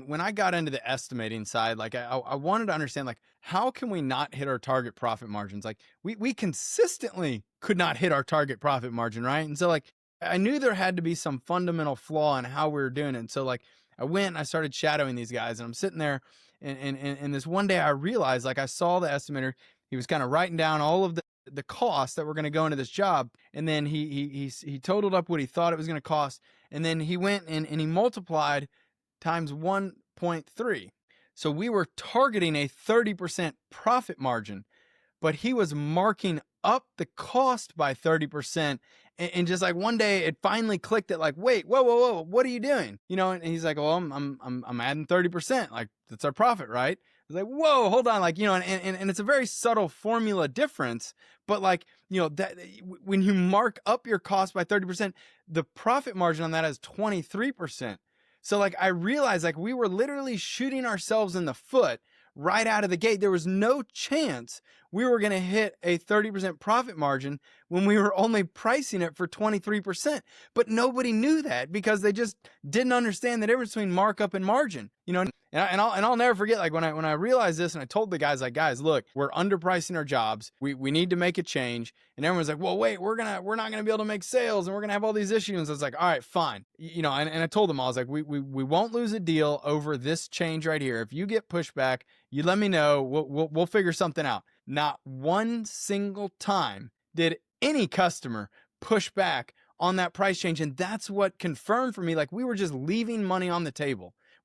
when I got into the estimating side, like I wanted to understand, like, how can we not hit our target profit margins? Like we consistently could not hit our target profit margin, right? And so like I knew there had to be some fundamental flaw in how we were doing it. And so like I went and I started shadowing these guys, and I'm sitting there, and this one day I realized, like, I saw the estimator. He was kind of writing down all of the costs that were going to go into this job, and then he totaled up what he thought it was going to cost, and then he went and he multiplied times 1.3. So we were targeting a 30% profit margin, but he was marking up the cost by 30%. And just like one day it finally clicked that, like, wait, whoa, what are you doing? And he's like, well, I'm adding 30%. Like, that's our profit, right? It's like, whoa, hold on. Like, and it's a very subtle formula difference, but like, that when you mark up your cost by 30%, the profit margin on that is 23%. So like, I realized, like, we were literally shooting ourselves in the foot right out of the gate. There was no chance we were going to hit a 30% profit margin when we were only pricing it for 23%. But nobody knew that because they just didn't understand the difference between markup and margin. And I'll never forget, like, when I realized this, and I told the guys, like, guys, look, we're underpricing our jobs. We need to make a change. And everyone's like, well, wait, we're not gonna be able to make sales, and we're gonna have all these issues. And I was like, all right, fine. And I told them, I was like, we won't lose a deal over this change right here. If you get pushback, you let me know. We'll figure something out. Not one single time did any customer push back on that price change. And that's what confirmed for me, like, we were just leaving money on the table.